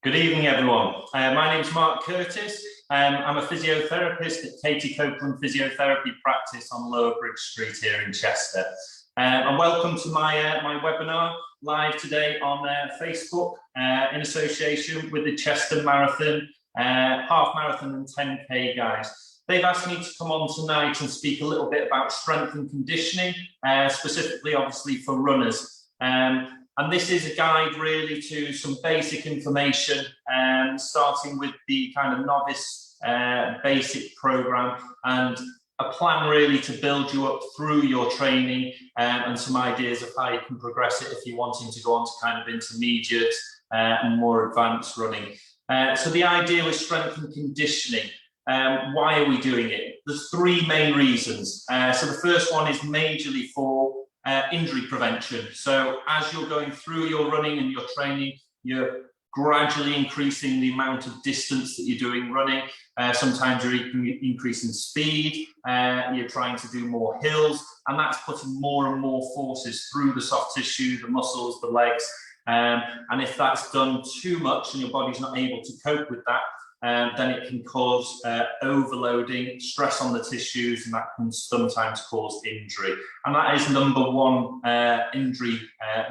Good evening, everyone. My name's Mark Curtis. I'm a physiotherapist at Katie Copeland Physiotherapy practice on Lower Bridge Street here in Chester. And welcome to my webinar live today on Facebook in association with the Chester Marathon, half marathon and 10K guys. They've asked me to come on tonight and speak a little bit about strength and conditioning, specifically obviously for runners. And this is a guide really to some basic information, starting with the kind of novice basic program and a plan really to build you up through your training, and some ideas of how you can progress it if you're wanting to go on to kind of intermediate and more advanced running. So the idea with strength and conditioning, why are we doing it? There's three main reasons. So the first one is majorly for injury prevention. So as you're going through your running and your training, you're gradually increasing the amount of distance that you're doing running. Sometimes you're increasing speed, you're trying to do more hills, and that's putting more and more forces through the soft tissue, the muscles, the legs. And if that's done too much and your body's not able to cope with that, then it can cause overloading, stress on the tissues, and that can sometimes cause injury. And that is number one injury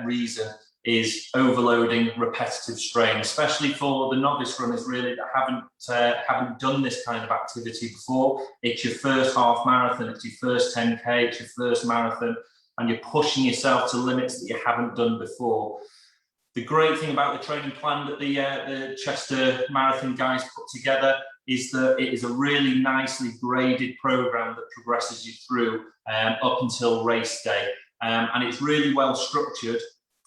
reason, is overloading, repetitive strain, especially for the novice runners really that haven't done this kind of activity before. It's your first half marathon, it's your first 10K, it's your first marathon, and you're pushing yourself to limits that you haven't done before. The great thing about the training plan that the Chester Marathon guys put together is that it is a really nicely graded program that progresses you through up until race day. And it's really well structured,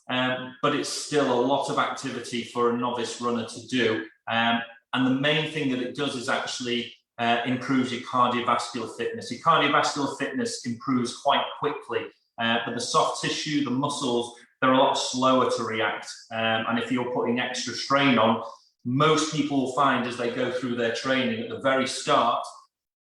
but it's still a lot of activity for a novice runner to do. And the main thing that it does is actually improves your cardiovascular fitness. Your cardiovascular fitness improves quite quickly, but the soft tissue, the muscles, they're a lot slower to react. And if you're putting extra strain on, most people will find as they go through their training at the very start,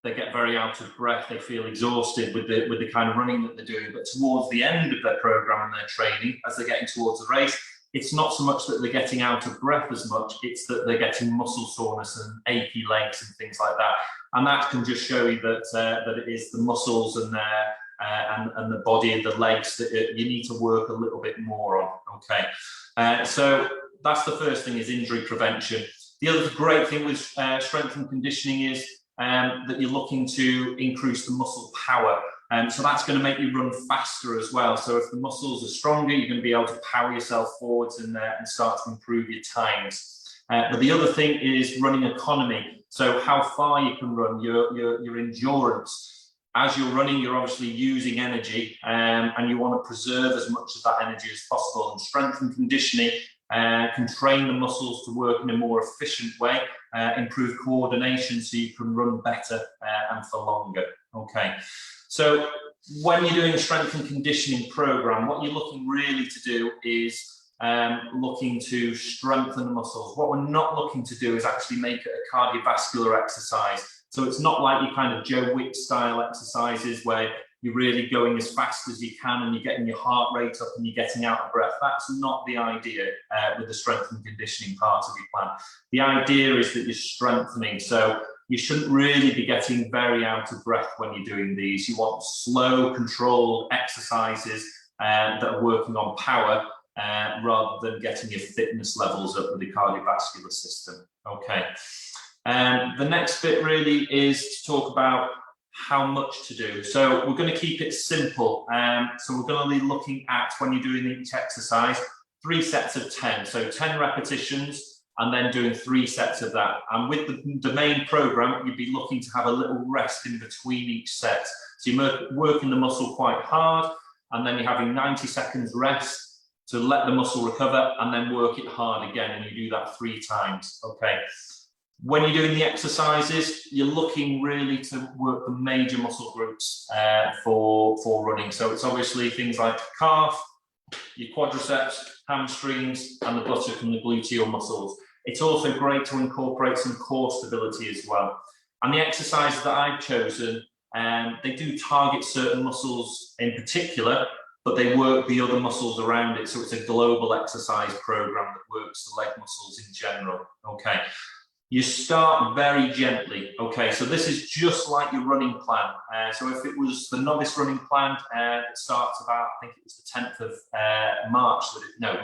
they get very out of breath, they feel exhausted with the kind of running that they're doing. But towards the end of their program and their training, as they're getting towards the race, it's not so much that they're getting out of breath as much, it's that they're getting muscle soreness and achy legs and things like that. And that can just show you that, that it is the muscles and the body and the legs that you need to work a little bit more on. Okay, so that's the first thing, is injury prevention. The other great thing with strength and conditioning is that you're looking to increase the muscle power. So that's going to make you run faster as well. So if the muscles are stronger, you're going to be able to power yourself forwards and start to improve your times. But the other thing is running economy. So how far you can run, your endurance. As you're running, you're obviously using energy, and you want to preserve as much of that energy as possible. And strength and conditioning can train the muscles to work in a more efficient way, improve coordination so you can run better and for longer. Okay, so when you're doing a strength and conditioning program, what you're looking really to do is looking to strengthen the muscles. What we're not looking to do is actually make it a cardiovascular exercise. So it's not like your kind of Joe Wick style exercises where you're really going as fast as you can and you're getting your heart rate up and you're getting out of breath. That's not the idea with the strength and conditioning part of your plan. The idea is that you're strengthening. So you shouldn't really be getting very out of breath when you're doing these. You want slow, controlled exercises that are working on power rather than getting your fitness levels up with the cardiovascular system. Okay. The next bit really is to talk about how much to do. So we're going to keep it simple. So we're going to be looking at, when you're doing each exercise, 3 sets of 10. So 10 repetitions and then doing 3 sets of that. And with the main program, you'd be looking to have a little rest in between each set. So you're working the muscle quite hard, and then you're having 90 seconds rest to let the muscle recover and then work it hard again. And you do that 3 times. Okay. When you're doing the exercises, you're looking really to work the major muscle groups for running. So it's obviously things like calf, your quadriceps, hamstrings, and the buttock and the gluteal muscles. It's also great to incorporate some core stability as well. And the exercises that I've chosen, they do target certain muscles in particular, but they work the other muscles around it. So it's a global exercise program that works the leg muscles in general. Okay. You start very gently. Okay, so this is just like your running plan. So if it was the novice running plan, it starts about, I think it was the 10th of March,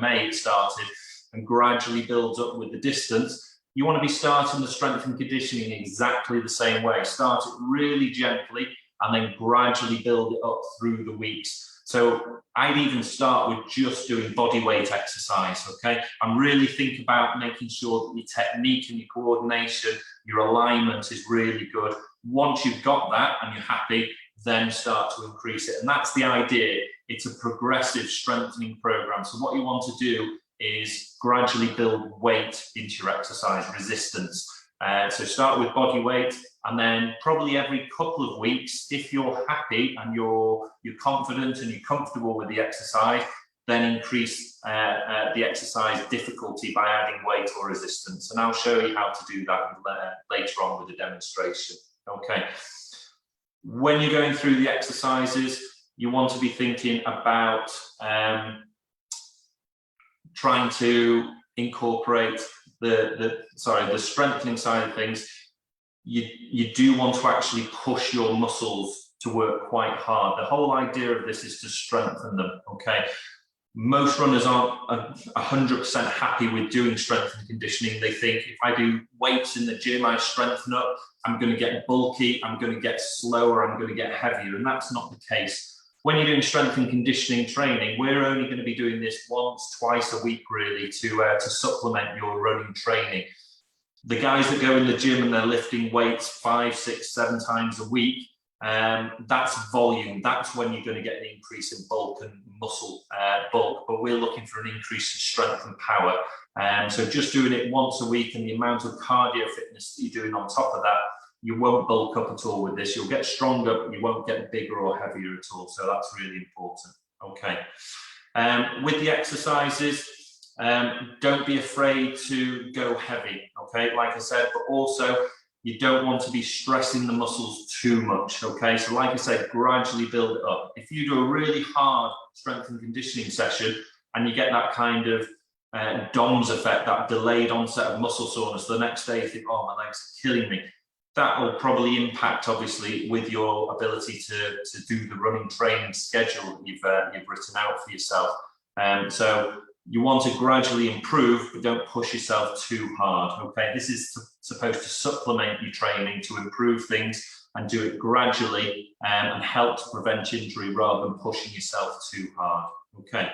May it started, and gradually builds up with the distance. You want to be starting the strength and conditioning exactly the same way. Start it really gently and then gradually build it up through the weeks. So I'd even start with just doing body weight exercise, okay? And really think about making sure that your technique and your coordination, your alignment is really good. Once you've got that and you're happy, then start to increase it. And that's the idea. It's a progressive strengthening program. So what you want to do is gradually build weight into your exercise, resistance. So start with body weight, and then probably every couple of weeks, if you're happy and you're confident and you're comfortable with the exercise, then increase the exercise difficulty by adding weight or resistance. And I'll show you how to do that later on with a demonstration. Okay. When you're going through the exercises, you want to be thinking about trying to incorporate the strengthening side of things. You do want to actually push your muscles to work quite hard. The whole idea of this is to strengthen them, okay? Most runners aren't 100% happy with doing strength and conditioning. They think if I do weights in the gym, I strengthen up, I'm going to get bulky, I'm going to get slower, I'm going to get heavier, and that's not the case. When you're doing strength and conditioning training, we're only going to be doing this once, twice a week, really, to supplement your running training. The guys that go in the gym and they're lifting weights 5, 6, 7 times a week, that's volume. That's when you're going to get an increase in bulk and muscle bulk, but we're looking for an increase in strength and power. So just doing it once a week and the amount of cardio fitness that you're doing on top of that, you won't bulk up at all with this. You'll get stronger, but you won't get bigger or heavier at all. So that's really important. Okay. With the exercises, don't be afraid to go heavy. Okay, like I said, but also you don't want to be stressing the muscles too much. Okay, so like I said, gradually build it up. If you do a really hard strength and conditioning session and you get that kind of DOMS effect, that delayed onset of muscle soreness, the next day you think, oh, my legs are killing me. That will probably impact, obviously, with your ability to do the running training schedule that you've written out for yourself. So you want to gradually improve, but don't push yourself too hard. Okay, this is supposed to supplement your training to improve things and do it gradually and help to prevent injury rather than pushing yourself too hard. Okay.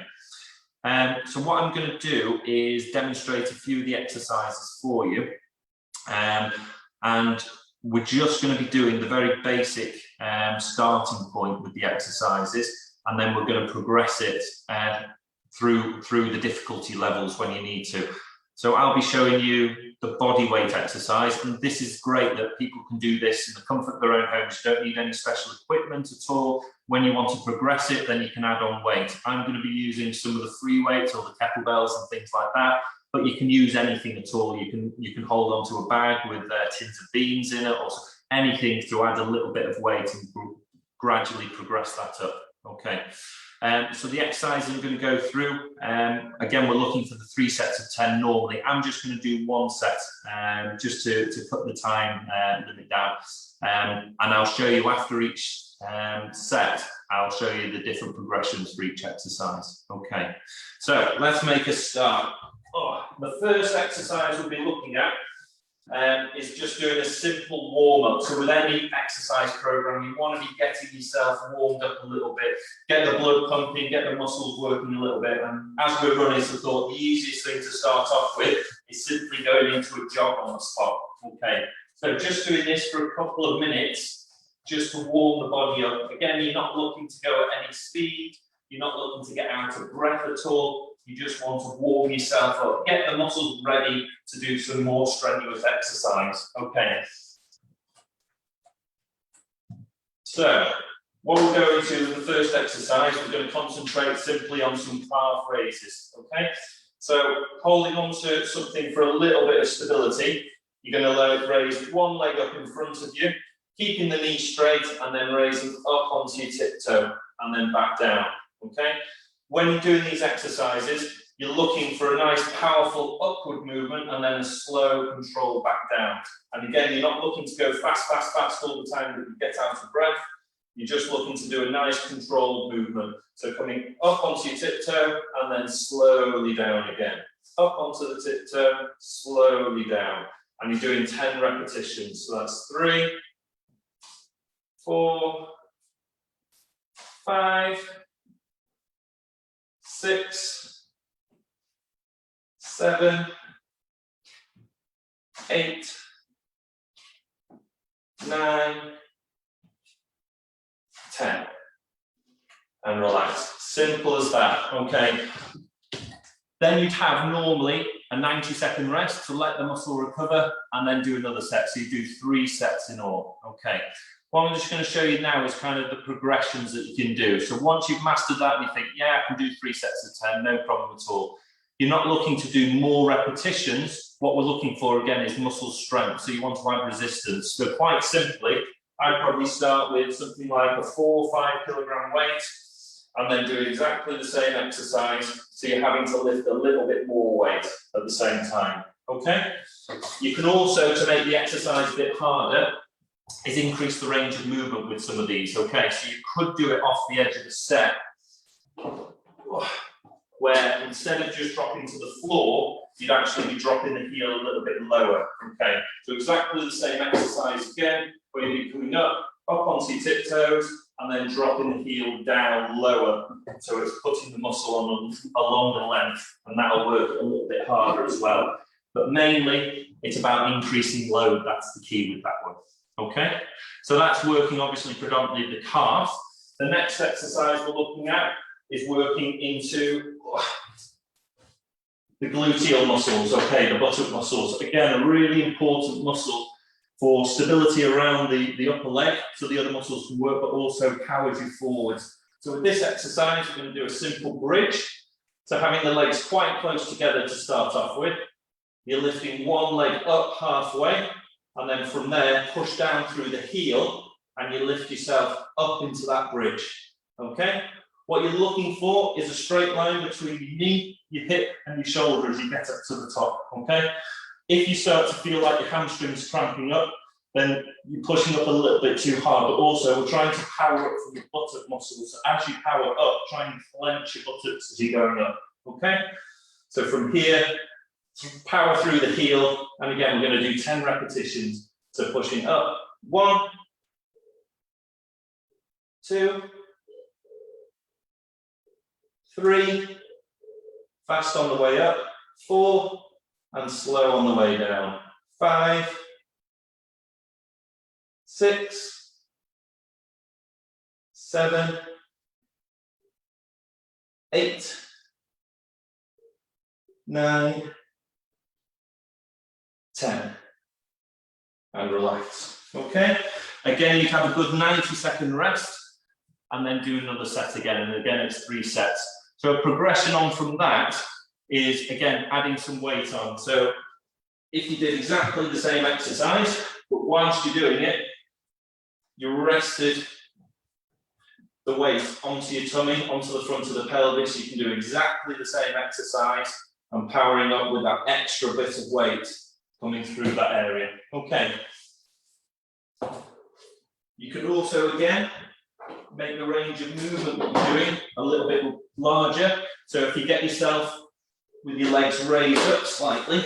So what I'm going to do is demonstrate a few of the exercises for you, and we're just going to be doing the very basic starting point with the exercises, and then we're going to progress it through the difficulty levels when you need to. So I'll be showing you the body weight exercise, and this is great that people can do this in the comfort of their own homes. You don't need any special equipment at all. When you want to progress it, then you can add on weight. I'm going to be using some of the free weights or the kettlebells and things like that, but you can use anything at all. You can hold onto a bag with tins of beans in it, or anything to add a little bit of weight and gradually progress that up. Okay. So the exercise I'm going to go through, again, we're looking for the 3 sets of 10 normally. I'm just going to do 1 set just to put the time limit down. And I'll show you after each set, I'll show you the different progressions for each exercise. Okay, so let's make a start. The first exercise we'll be looking at is just doing a simple warm-up. So with any exercise program, you want to be getting yourself warmed up a little bit, get the blood pumping, get the muscles working a little bit. And as we're running, so I thought the easiest thing to start off with is simply going into a jog on the spot. Okay, so just doing this for a couple of minutes, just to warm the body up. Again, you're not looking to go at any speed, you're not looking to get out of breath at all. You just want to warm yourself up, get the muscles ready to do some more strenuous exercise. Okay. So, what we're going to the first exercise, we're going to concentrate simply on some calf raises. Okay. So, holding on to something for a little bit of stability, you're going to raise one leg up in front of you, keeping the knee straight, and then raising up onto your tiptoe, and then back down. okay? When you're doing these exercises, you're looking for a nice, powerful upward movement and then a slow control back down. And again, you're not looking to go fast, fast, fast all the time that you get out of breath. You're just looking to do a nice controlled movement. So coming up onto your tiptoe and then slowly down again. Up onto the tiptoe, slowly down. And you're doing 10 repetitions. So that's 3, 4, 5, 6, 7, 8, 9, 10. And relax. Simple as that, okay? Then you'd have normally a 90-second rest to let the muscle recover and then do another set. So you do 3 sets in all, okay? What I'm just going to show you now is kind of the progressions that you can do. So once you've mastered that and you think, yeah, I can do 3 sets of 10, no problem at all. You're not looking to do more repetitions. What we're looking for, again, is muscle strength. So you want to add resistance. So quite simply, I'd probably start with something like a 4 or 5 kilogram weight and then do exactly the same exercise. So you're having to lift a little bit more weight at the same time, okay? You can also, to make the exercise a bit harder, is increase the range of movement with some of these, okay? So you could do it off the edge of the set, where instead of just dropping to the floor, you'd actually be dropping the heel a little bit lower, okay? So exactly the same exercise again, where you'll be coming up onto your tiptoes, and then dropping the heel down lower, so it's putting the muscle on along the length, and that'll work a little bit harder as well. But mainly, it's about increasing load. That's the key with that one. Okay, so that's working obviously predominantly the calf. The next exercise we're looking at is working into the gluteal muscles, okay, the buttock muscles. Again, a really important muscle for stability around the upper leg, so the other muscles can work, but also powers you forwards. So with this exercise, we're going to do a simple bridge. So having the legs quite close together to start off with. You're lifting one leg up halfway, and then from there, push down through the heel, and you lift yourself up into that bridge, okay? What you're looking for is a straight line between your knee, your hip, and your shoulder as you get up to the top, okay? If you start to feel like your hamstrings cramping up, then you're pushing up a little bit too hard, but also we're trying to power up from your buttock muscles. So as you power up, try and clench your buttocks as you're going up, okay? So from here, power through the heel, and again, we're going to do 10 repetitions. So pushing up, 1, 2, 3, fast on the way up, 4, and slow on the way down, 5, 6, 7, 8, 9, 10, and relax, okay? Again, you have a good 90-second rest, and then do another set again, and again, it's 3 sets. So a progression on from that is, again, adding some weight on. So if you did exactly the same exercise, but whilst you're doing it, you rested the weight onto your tummy, onto the front of the pelvis. You can do exactly the same exercise and powering up with that extra bit of weight coming through that area. Okay. You can also, again, make the range of movement that you're doing a little bit larger. So if you get yourself with your legs raised up slightly,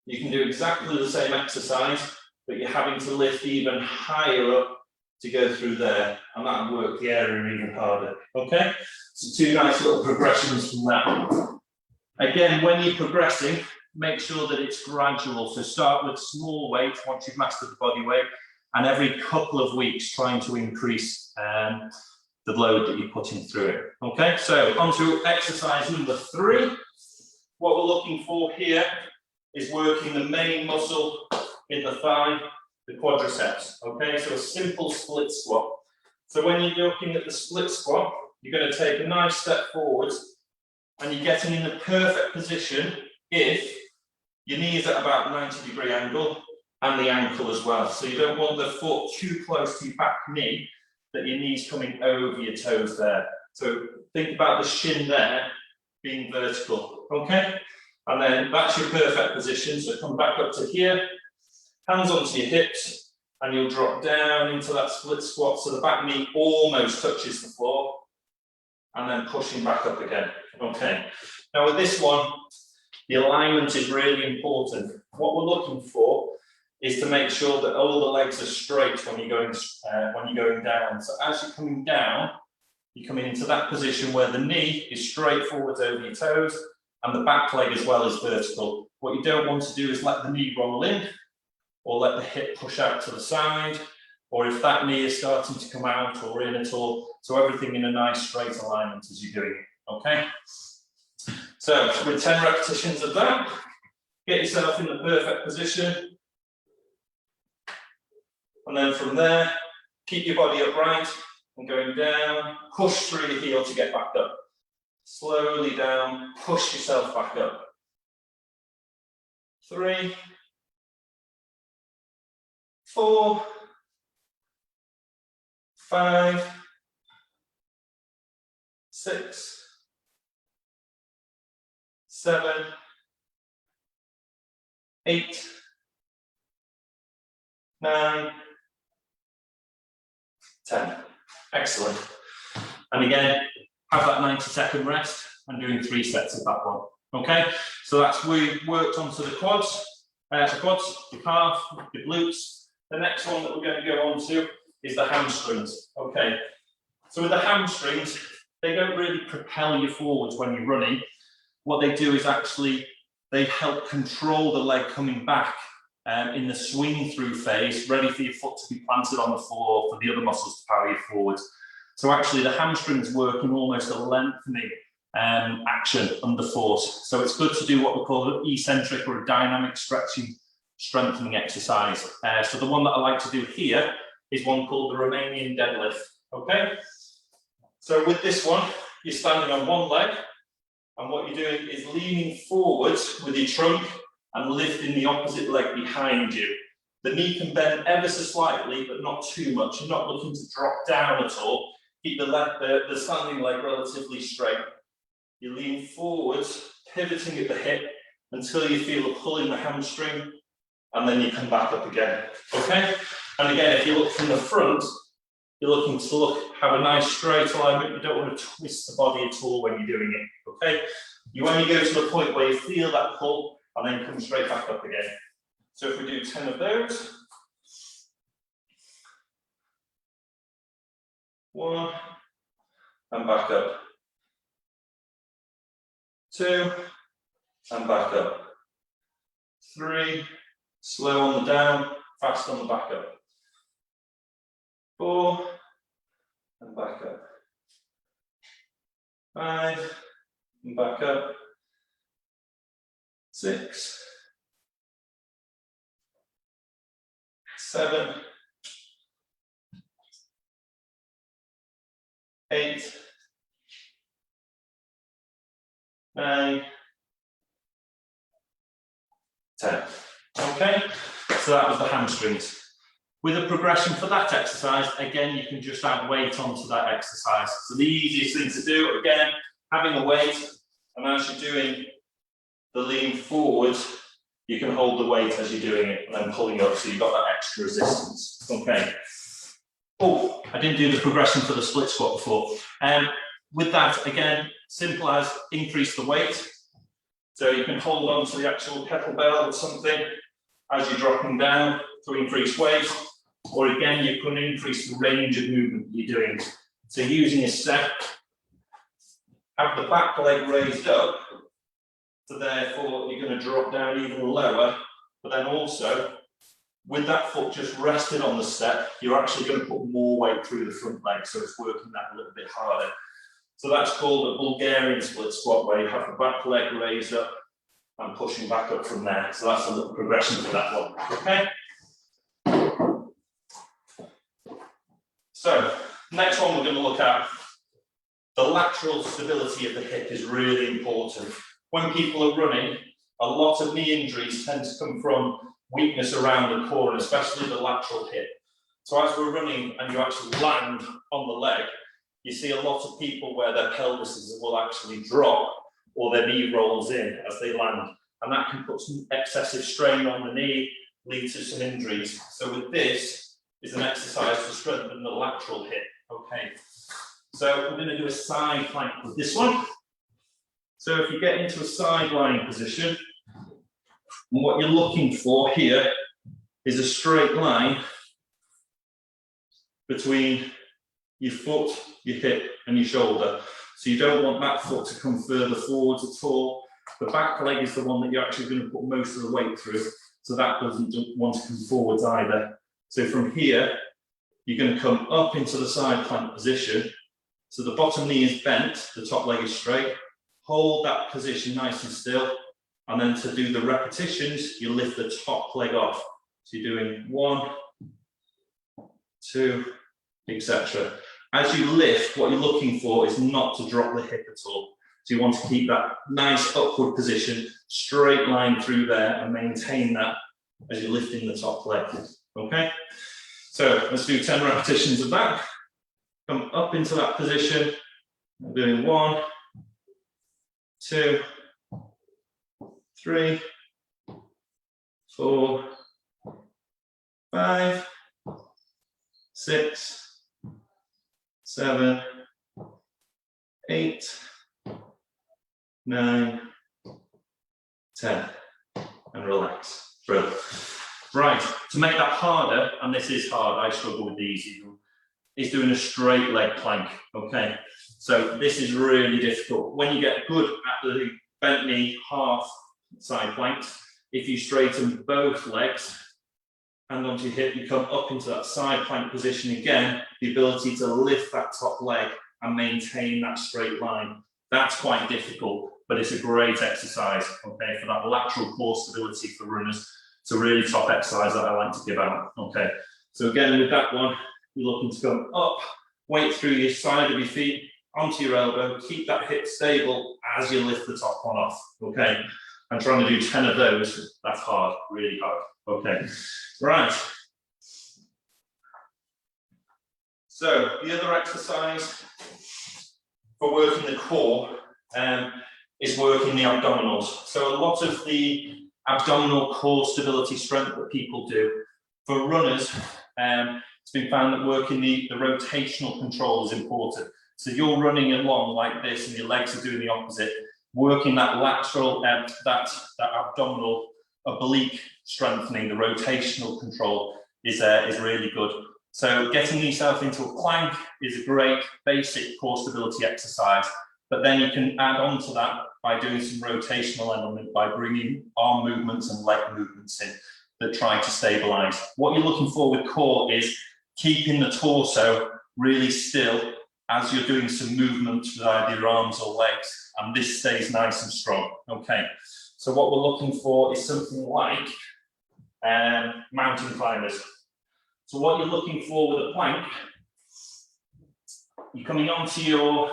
you can do exactly the same exercise, but you're having to lift even higher up to go through there, and that'll work the area even harder. Okay? So 2 nice little progressions from that. Again, when you're progressing, make sure that it's gradual. So start with small weight once you've mastered the body weight, and every couple of weeks trying to increase the load that you're putting through it. Okay, so on to exercise number 3. What we're looking for here is working the main muscle in the thigh, the quadriceps. Okay, so a simple split squat. So when you're looking at the split squat, you're going to take a nice step forwards, and you're getting in the perfect position if your knee is at about 90-degree angle and the ankle as well. So you don't want the foot too close to your back knee that your knee's coming over your toes there. So think about the shin there being vertical, okay? And then that's your perfect position. So come back up to here, hands onto your hips, and you'll drop down into that split squat. So the back knee almost touches the floor, and then pushing back up again, okay? Now with this one, the alignment is really important. What we're looking for is to make sure that all the legs are straight when you're going down. So as you're coming down, you're coming into that position where the knee is straight forwards over your toes, and the back leg as well is vertical. What you don't want to do is let the knee roll in, or let the hip push out to the side, or if that knee is starting to come out or in at all. So everything in a nice straight alignment as you're doing it, okay? So with 10 repetitions of that, get yourself in the perfect position. And then from there, keep your body upright and going down, push through your heel to get back up. Slowly down, push yourself back up. 3, 4, 5, 6, 7, 8, 9, 10. Excellent. And again, have that 90-second rest and doing 3 sets of that one. Okay, so that's we worked onto the quads, the calf, the glutes. The next one that we're going to go on to is the hamstrings. Okay, so with the hamstrings, they don't really propel you forwards when you're running. What they do is actually they help control the leg coming back in the swing through phase, ready for your foot to be planted on the floor for the other muscles to power you forwards. So actually the hamstrings work in almost a lengthening action under force. So it's good to do what we call an eccentric or a dynamic stretching strengthening exercise. So the one that I like to do here is one called the Romanian Deadlift. Okay, so with this one, you're standing on one leg, and what you're doing is leaning forwards with your trunk and lifting the opposite leg behind you. The knee can bend ever so slightly, but not too much. You're not looking to drop down at all. Keep the standing leg relatively straight. You lean forwards, pivoting at the hip until you feel a pull in the hamstring, and then you come back up again. Okay? And again, if you look from the front, you're looking to have a nice straight alignment. You don't want to twist the body at all when you're doing it. Okay? You only go to the point where you feel that pull, and then come straight back up again. So if we do 10 of those. 1, and back up. 2, and back up. 3, slow on the down, fast on the back up. 4, and back up. 5, and back up. 6, 7, 8, 9, 10. Okay, so that was the hamstrings. With a progression for that exercise, again, you can just add weight onto that exercise. So the easiest thing to do, again, having a weight, and as you're doing the lean forwards, you can hold the weight as you're doing it and then pulling up, so you've got that extra resistance. Okay. Oh, I didn't do the progression for the split squat before. With that, again, simple as increase the weight. So you can hold on to the actual kettlebell or something as you're dropping down to increase weight, or again, you can increase the range of movement you're doing. So using a step, have the back leg raised up, so therefore you're going to drop down even lower, but then also, with that foot just rested on the step, you're actually going to put more weight through the front leg, so it's working that a little bit harder. So that's called a Bulgarian split squat, where you have the back leg raised up and pushing back up from there. So that's a little progression for that one. Okay. So next one we're going to look at, the lateral stability of the hip is really important. When people are running, a lot of knee injuries tend to come from weakness around the core, and especially the lateral hip. So as we're running and you actually land on the leg, you see a lot of people where their pelvises will actually drop or their knee rolls in as they land. And that can put some excessive strain on the knee, lead to some injuries. So with this, is an exercise to strengthen the lateral hip. Okay, so we're going to do a side plank with this one. So if you get into a side lying position, and what you're looking for here is a straight line between your foot, your hip, and your shoulder. So you don't want that foot to come further forwards at all. The back leg is the one that you're actually going to put most of the weight through, so that doesn't want to come forwards either. So from here, you're going to come up into the side plank position. So the bottom knee is bent, the top leg is straight. Hold that position nice and still. And then to do the repetitions, you lift the top leg off. So you're doing 1, 2, etc. As you lift, what you're looking for is not to drop the hip at all. So you want to keep that nice upward position, straight line through there, and maintain that as you're lifting the top leg. Okay? So let's do 10 repetitions of that. Come up into that position. I'm doing 1, 2, 3, 4, 5, 6, 7, 8, 9, 10, and relax. Brilliant. Right, to make that harder, and this is hard, I struggle with these even, is doing a straight leg plank, okay? So this is really difficult. When you get good at the bent knee half side planks, if you straighten both legs, hand onto your hip, you come up into that side plank position again, the ability to lift that top leg and maintain that straight line. That's quite difficult, but it's a great exercise, okay, for that lateral core stability for runners. It's a really top exercise that I like to give out, okay. So again, with that one, you're looking to come up, weight through your side of your feet, onto your elbow, keep that hip stable as you lift the top one off, okay. I'm trying to do 10 of those, that's hard, really hard, okay. Right. So the other exercise for working the core is working the abdominals. So a lot of the abdominal core stability strength that people do, for runners, it's been found that working the rotational control is important. So you're running along like this and your legs are doing the opposite. Working that lateral, that abdominal oblique strengthening, the rotational control is really good. So getting yourself into a plank is a great basic core stability exercise, but then you can add on to that by doing some rotational element, by bringing arm movements and leg movements in that try to stabilize. What you're looking for with core is keeping the torso really still as you're doing some movements with either your arms or legs, and this stays nice and strong. Okay, so what we're looking for is something like mountain climbers. So what you're looking for with a plank, you're coming onto your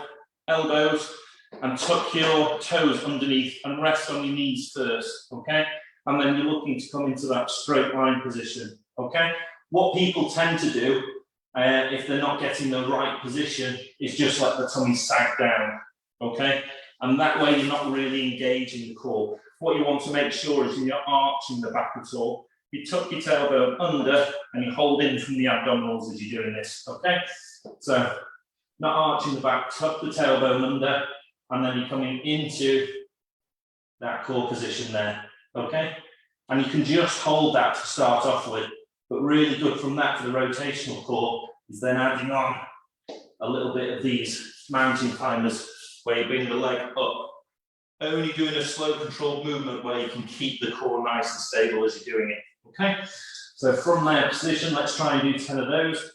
elbows and tuck your toes underneath and rest on your knees first, okay? And then you're looking to come into that straight line position, okay? What people tend to do, if they're not getting the right position, is just let the tummy sag down, okay? And that way you're not really engaging the core. What you want to make sure is you're not arching the back at all. You tuck your tailbone under and you hold in from the abdominals as you're doing this, okay? So, not arching the back, tuck the tailbone under, and then you're coming into that core position there, okay? And you can just hold that to start off with, but really good from that for the rotational core is then adding on a little bit of these mountain climbers where you bring the leg up. Only doing a slow controlled movement where you can keep the core nice and stable as you're doing it, okay? So from their position, let's try and do 10 of those.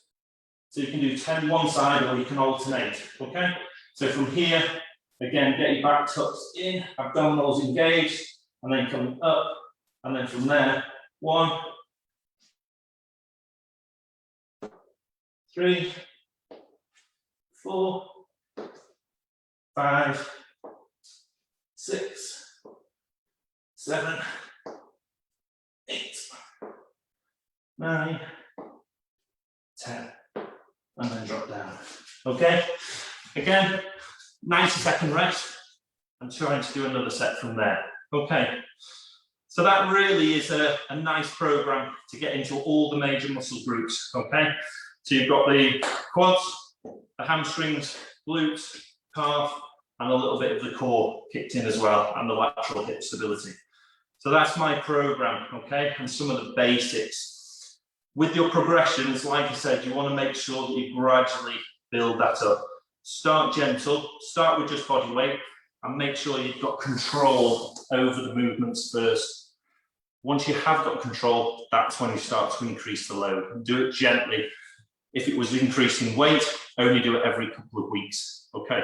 So you can do 10 one side or you can alternate, okay? So from here, again, get your back tucked in, abdominals engaged, and then coming up, and then from there, 1, 3, 4, 5, 6, 7, 8, 9, 10, and then drop down. Okay, Again, 90-second rest, and trying to do another set from there. Okay, so that really is a nice program to get into all the major muscle groups. Okay, so you've got the quads, the hamstrings, glutes, calf, and a little bit of the core kicked in as well, and the lateral hip stability. So that's my program, okay, and some of the basics. With your progressions, like I said, you want to make sure that you gradually build that up. Start gentle, start with just body weight, and make sure you've got control over the movements first. Once you have got control, that's when you start to increase the load. And do it gently. If it was increasing weight, only do it every couple of weeks, okay?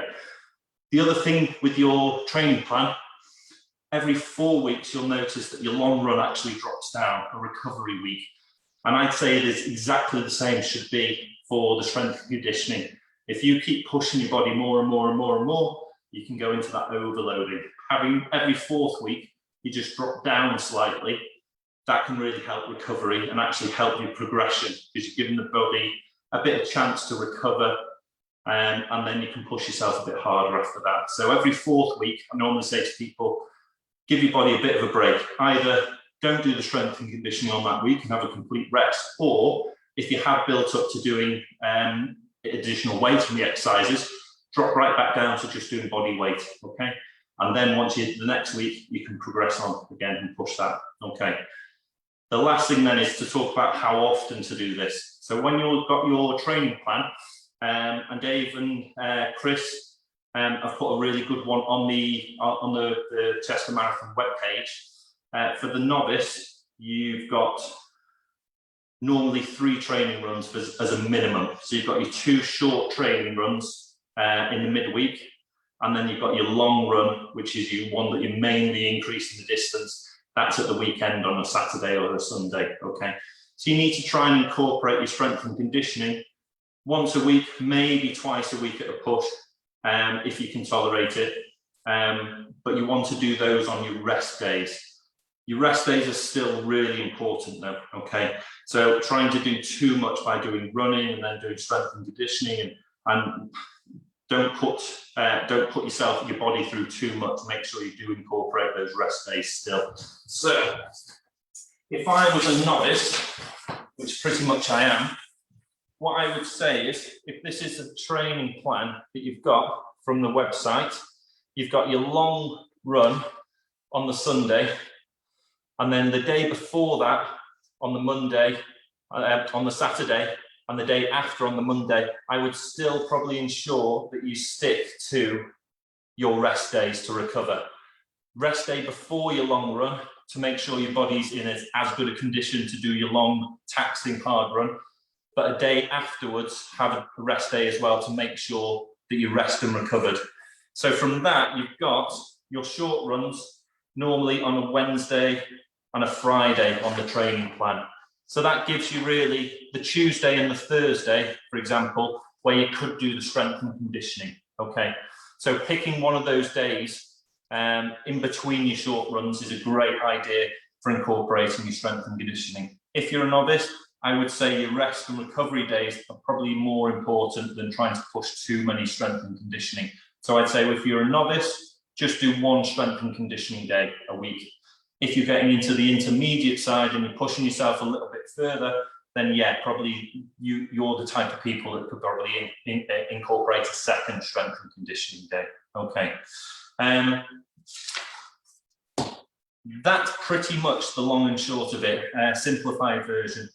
The other thing with your training plan, every 4 weeks, you'll notice that your long run actually drops down, a recovery week. And I'd say it is exactly the same should be for the strength and conditioning. If you keep pushing your body more and more and more and more, you can go into that overloading. Having every 4th week, you just drop down slightly, that can really help recovery and actually help your progression, because you're giving the body a bit of chance to recover, and then you can push yourself a bit harder after that. So every 4th week, I normally say to people, give your body a bit of a break. Either don't do the strength and conditioning on that week and have a complete rest, or if you have built up to doing additional weight on the exercises, drop right back down to just doing body weight, okay? And then once the next week, you can progress on again and push that, okay? The last thing then is to talk about how often to do this. So when you've got your training plan, and Dave and Chris have put a really good one on the Chester Marathon webpage. For the novice, you've got normally 3 training runs as a minimum. So you've got your 2 short training runs in the midweek, and then you've got your long run, which is your one that you're mainly increasing the distance. That's at the weekend on a Saturday or a Sunday, okay? So you need to try and incorporate your strength and conditioning once a week, maybe twice a week at a push, if you can tolerate it. But you want to do those on your rest days. Your rest days are still really important though, okay? So trying to do too much by doing running and then doing strength and conditioning, and don't put yourself, your body through too much. Make sure you do incorporate those rest days still. So if I was a novice, which pretty much I am, what I would say is, if this is a training plan that you've got from the website, you've got your long run on the Sunday, and then the day before that on the Monday, on the Saturday, and the day after on the Monday, I would still probably ensure that you stick to your rest days to recover. Rest day before your long run to make sure your body's in as good a condition to do your long, taxing, hard run. But a day afterwards, have a rest day as well to make sure that you rest and recovered. So from that, you've got your short runs, normally on a Wednesday and a Friday on the training plan. So that gives you really the Tuesday and the Thursday, for example, where you could do the strength and conditioning, okay? So picking one of those days in between your short runs is a great idea for incorporating your strength and conditioning. If you're a novice, I would say your rest and recovery days are probably more important than trying to push too many strength and conditioning. So I'd say if you're a novice, just do 1 strength and conditioning day a week. If you're getting into the intermediate side and you're pushing yourself a little bit further, then yeah, probably you're the type of people that could probably incorporate a 2nd strength and conditioning day. Okay. That's pretty much the long and short of it, simplified version.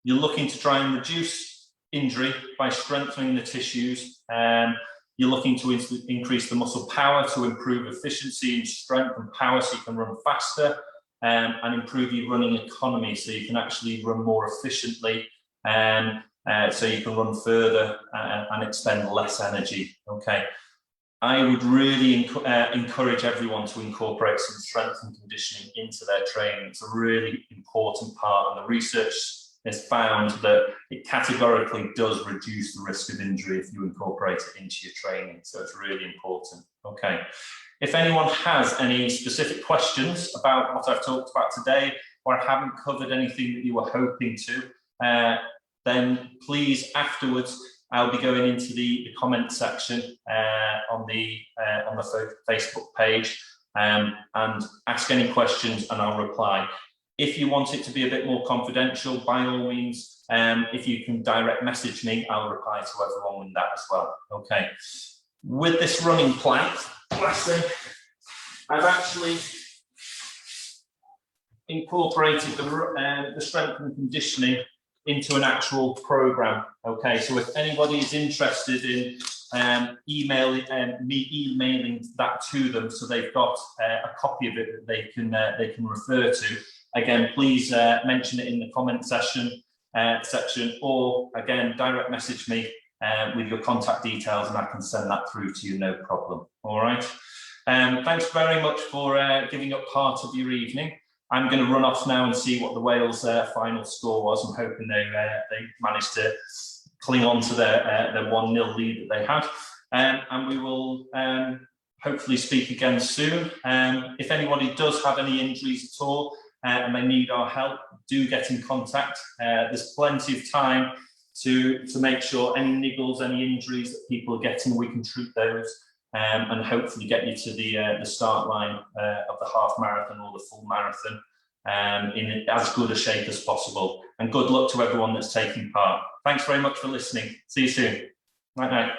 You're looking to try and reduce injury by strengthening the tissues. You're looking to increase the muscle power to improve efficiency and strength and power so you can run faster, and improve your running economy so you can actually run more efficiently, so you can run further and expend less energy, okay? I would really encourage everyone to incorporate some strength and conditioning into their training. It's a really important part, and the research has found that it categorically does reduce the risk of injury if you incorporate it into your training. So it's really important. Okay. If anyone has any specific questions about what I've talked about today, or I haven't covered anything that you were hoping to, then please afterwards I'll be going into the comment section on the Facebook page and ask any questions, and I'll reply. If you want it to be a bit more confidential, by all means, if you can direct message me, I'll reply to everyone with that as well. Okay. With this running plank, I've actually incorporated the strength and conditioning into an actual program. Okay, so if anybody is interested in me emailing that to them, so they've got a copy of it that they can refer to. Again, please mention it in the comment section, or again, direct message me with your contact details, and I can send that through to you, no problem. All right. Thanks very much for giving up part of your evening. I'm going to run off now and see what the Wales final score was. I'm hoping they managed to cling on to their 1-0 lead that they had. And we will hopefully speak again soon. If anybody does have any injuries at all and they need our help, do get in contact. There's plenty of time to make sure any niggles, any injuries that people are getting, we can treat those. And hopefully get you to the start line of the half marathon or the full marathon in as good a shape as possible. And good luck to everyone that's taking part. Thanks very much for listening. See you soon. Night night.